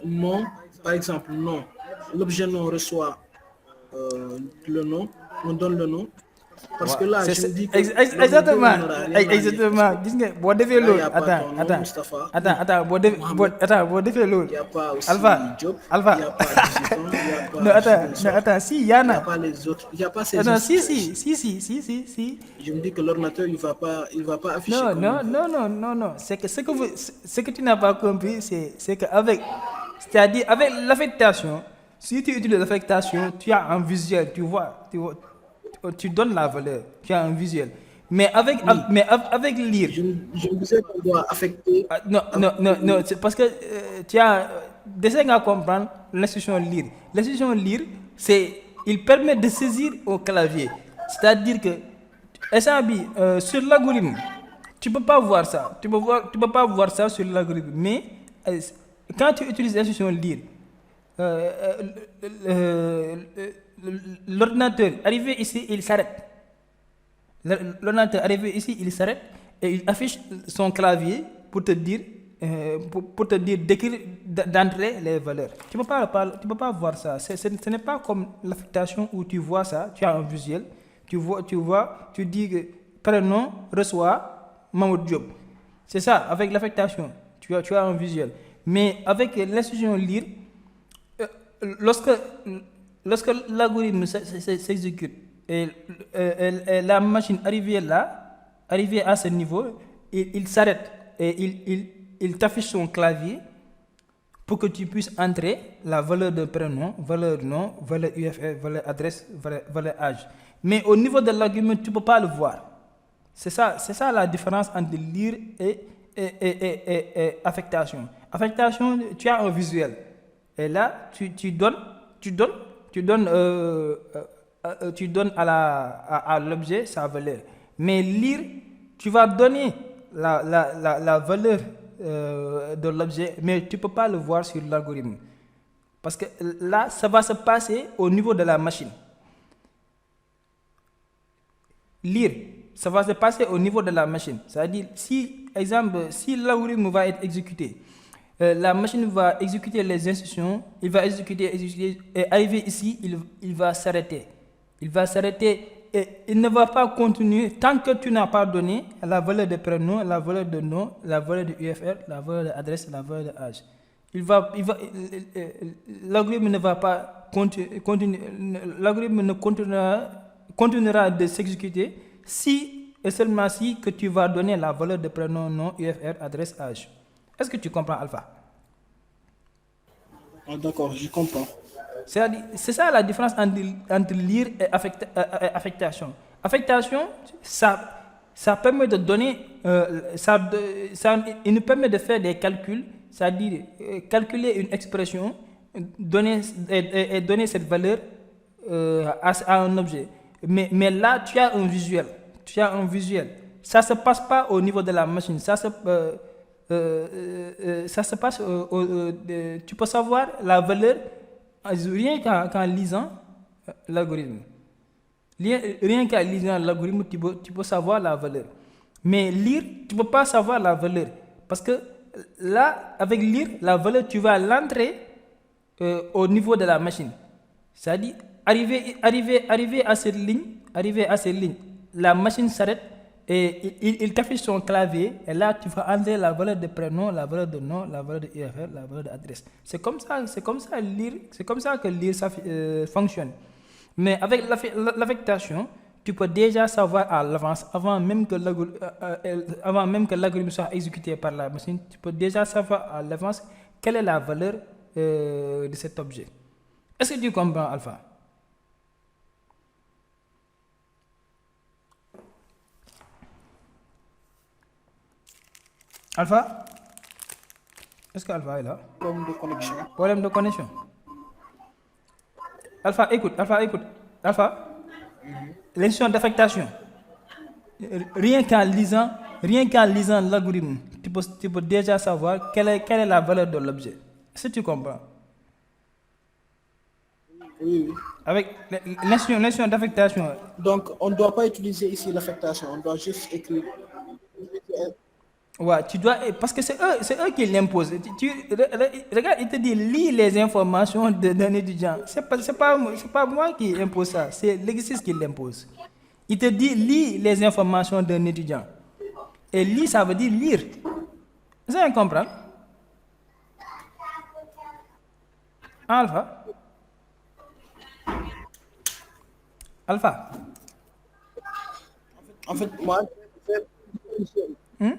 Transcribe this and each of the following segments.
nom, par exemple, nom. L'objet nom reçoit le nom, on donne le nom. Parce Ouais, que là, je me dis que l'orienté exactement, n'aura rien à lire. Parce exactement. que Gis nga boo defee là, il n'y loolu a pas ton nom, Mustapha. Non, Mohamed. boo defee Il loolu n'y a pas aussi Alpha, Job. Il n'y a Alpha. pas 18 ans. Il n'y a Non, pas attends, non, Ziguinchor. attends, si, Il n'y a Yana. pas les autres. Il n'y a pas ces Attends, si, institutions si, ici. si, si, si, si, si. Je me dis que l'ordinateur, il va pas afficher Non, comme il non, veut. non, non, non, non. C'est que ce que tu n'as pas compris, c'est qu'avec, c'est-à-dire avec l'affectation, si tu utilises l'affectation, tu as un visuel, tu donnes la valeur, tu as un visuel. Mais Oui, avec lire, je me disais qu'on doit affecter. non, non, non, non, c'est parce que tu as, d'essayer à comprendre l'instruction lire. L'instruction lire, il permet de saisir au clavier. C'est-à-dire que, sur l'algorithme, tu peux pas voir ça. Tu peux pas voir ça sur l'algorithme. Mais euh, quand tu utilises l'instruction lire, euh, euh, l'ordinateur, arrivé ici, il s'arrête. L'ordinateur arrivé ici, il s'arrête et il affiche son clavier pour te dire, pour te dire d'écrire d'entrer les valeurs. Tu peux pas voir ça. Ce n'est pas comme l'affectation où tu vois ça, tu as un visuel, tu dis que prénom reçoit Mahmoud Diop. C'est ça, avec l'affectation, tu as un visuel. Mais avec l'instruction lire, euh, lorsque, lorsque l'algorithme s'exécute et, et la machine arrivée là, arrivée à ce niveau, il s'arrête et il t'affiche son clavier pour que tu puisses entrer la valeur de prénom, valeur de nom, valeur UFR, valeur adresse, valeur âge. Mais au niveau de l'argument, tu ne peux pas le voir. C'est ça la différence entre lire et affectation. Affectation, tu as un visuel. Et là, tu donnes, tu donnes, tu donnes à l'objet sa valeur. Mais lire, tu vas donner la valeur de l'objet, mais tu ne peux pas le voir sur l'algorithme. Parce que là, ça va se passer au niveau de la machine. Lire, ça va se passer au niveau de la machine. C'est-à-dire, si, exemple, si l'algorithme va être exécuté, la machine va exécuter les instructions, il va exécuter, et arrivé ici, il va s'arrêter. Il va s'arrêter et il ne va pas continuer tant que tu n'as pas donné la valeur de prénom, la valeur de nom, la valeur de UFR, la valeur de adresse, la valeur de âge. L'algorithme ne va pas continuer, l'algorithme ne continuera de s'exécuter si et seulement si que tu vas donner la valeur de prénom, nom, UFR, adresse, âge. Est-ce que tu comprends, Alpha? Ah, d'accord, je comprends. C'est ça la différence entre lire et affectation. Affectation, ça permet de donner, il nous permet de faire des calculs, c'est-à-dire calculer une expression, donner, et donner cette valeur à un objet. Mais là, tu as un visuel. Tu as un visuel. Ça ne se passe pas au niveau de la machine. Ça se passe, tu peux savoir la valeur rien qu'en lisant l'algorithme. Rien qu'en lisant l'algorithme, tu peux savoir la valeur. Mais lire, tu ne peux pas savoir la valeur. Parce que là, avec lire, la valeur, tu vas l'entrer au niveau de la machine. C'est-à-dire, arriver à cette ligne, la machine s'arrête et il t'affiche son clavier et là tu vas entrer la valeur de prénom, la valeur de nom, la valeur de URL, la valeur d'adresse. C'est comme ça lire, c'est comme ça que lire ça fonctionne. Mais avec l'affectation, tu peux déjà savoir à l'avance, avant même que l'algorithme soit exécuté par la machine, tu peux déjà savoir à l'avance quelle est la valeur de cet objet. Est-ce que tu comprends, Alpha? Alpha? Est-ce que Alpha est là? Problème de connexion. Problème de connexion. Alpha, écoute. Alpha, l'instruction d'affectation. Rien qu'en lisant l'algorithme, tu peux déjà savoir quelle est la valeur de l'objet. Est-ce que tu comprends? Oui, oui. Avec l'instruction d'affectation. Donc, on ne doit pas utiliser ici l'affectation. On doit juste écrire. Ouais, tu dois, parce que c'est eux qui l'imposent. Regarde, il te dit lis les informations d'un étudiant. C'est pas moi qui impose ça, c'est l'exercice qui l'impose. Il te dit lis les informations d'un étudiant. Et lis, ça veut dire lire. Vous allez comprendre? Alpha? Alpha? En fait, moi, Hmm?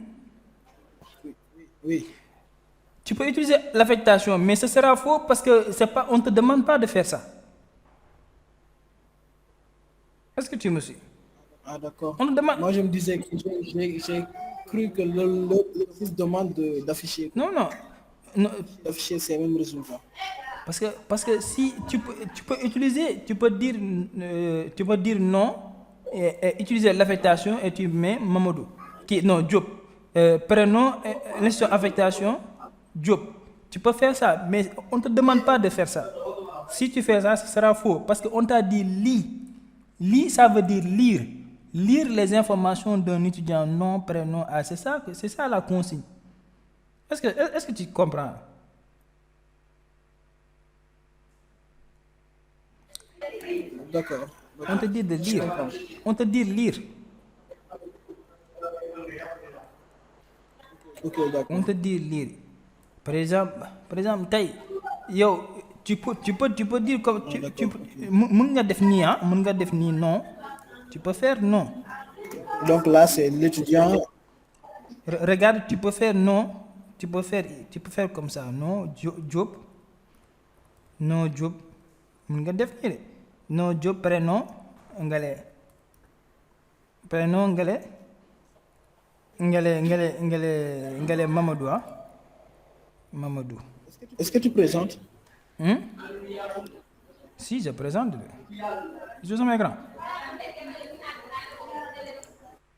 oui. Tu peux utiliser l'affectation, mais ce sera faux parce que c'est pas, on ne te demande pas de faire ça. Est-ce que tu me suis? Ah, d'accord. On te demande. Moi, je me disais que j'ai cru que l'exercice demande d'afficher Non, non. Non, d'afficher ces mêmes résultats. parce que si tu peux utiliser, tu peux dire non et utiliser l'affectation et tu mets Mamadou. Non, Diop. Prénom, l'institution affectation, Diop. Tu peux faire ça, mais on ne te demande pas de faire ça. Si tu fais ça, ce sera faux parce qu'on t'a dit lis. Lis, ça veut dire lire. Lire les informations d'un étudiant, nom, prénom, âge. C'est ça la consigne. Est-ce que tu comprends? D'accord. On te dit de Je lire. comprends. On te dit lire. Ok, On d'accord. te dit lire. Par exemple, taille. Yo, tu peux dire comme Ah, d'accord. Ok. mun nga def nii, hein, mun nga def nii, non. Tu peux faire non. Donc là, c'est l'étudiant. Regarde, tu peux faire non. Tu peux faire comme ça. Non, job. Non, job. Mun nga def nii de. Non, job, prénom, ngale. Prénom, ngale. Ngale Mamadou, hein. Mamadou. Est-ce que tu présentes? Hmm? Si, je présente. Je suis mon écran.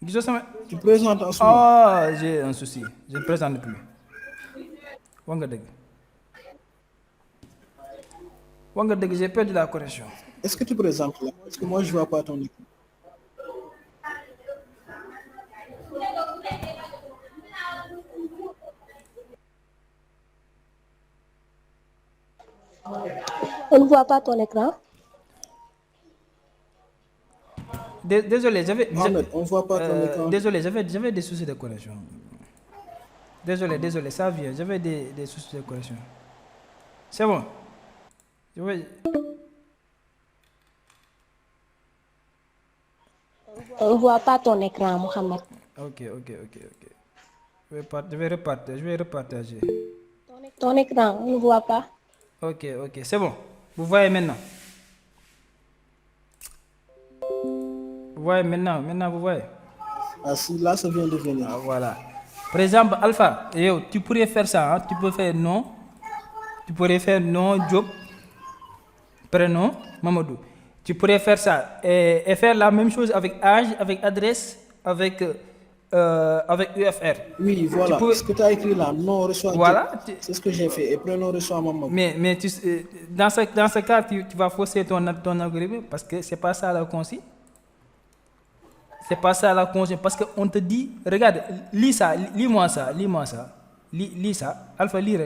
Je suis Tu présentes en ce moment. Ah, j'ai un souci. Je ne présente plus. Wangadeg, j'ai perdu la correction. Est-ce que tu présentes là? Parce que moi, je ne vois pas ton écran. On ne voit pas ton écran. Désolé, Mohamed, on ne voit pas ton écran. désolé, j'avais des soucis de connexion. Désolé, ça vient. J'avais des soucis de connexion. C'est bon. On ne voit pas ton écran, Mohamed. Ok. Je vais repartager. Ton écran, on ne voit pas. Ok, c'est bon. Vous voyez maintenant. Maintenant vous voyez. Ah, si, là, ça vient de venir. Ah, voilà. Par exemple, Alpha, tu pourrais faire ça. Hein? Tu peux faire non. Tu pourrais faire non, Job. Prénom, Mamadou. Tu pourrais faire ça. Et faire la même chose avec âge, avec adresse, avec UFR. Oui, voilà. Ce que tu as écrit là, non reçoit. Voilà. C'est ce que j'ai fait. Et prénom reçoit maman. Mais dans ce cas, tu vas fausser ton algorithme parce que c'est pas ça la consigne. C'est pas ça la consigne parce qu'on te dit, regarde, lis ça, lis-moi ça. Lis ça. Alpha, lire.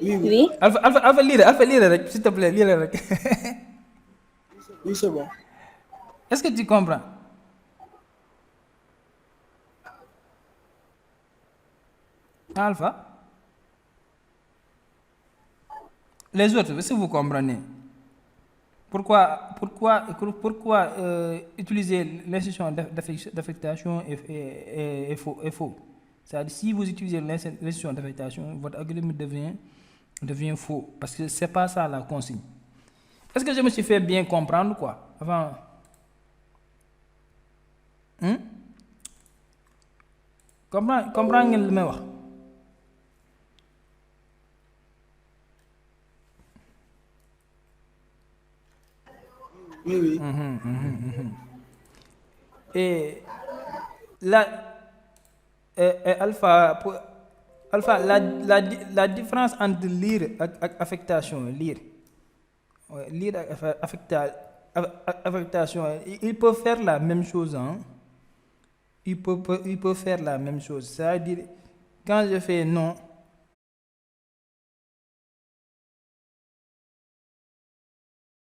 Oui. Alpha, lire, s'il te plaît, lire. Oui, c'est bon. Est-ce que tu comprends? Alpha? Les autres, est-ce que vous comprenez? Pourquoi utiliser l'institution d'affectation est faux? C'est-à-dire, si vous utilisez l'institution d'affectation, votre algorithme devient faux. Parce que ce n'est pas ça la consigne. Est-ce que je me suis fait bien comprendre, quoi? Avant. Comprends le même. Oui. Et là, Alpha, la différence entre lire et affectation, lire et affectation, ils peuvent faire la même chose. Hein? il peut faire la même chose. C'est-à-dire, quand je fais non,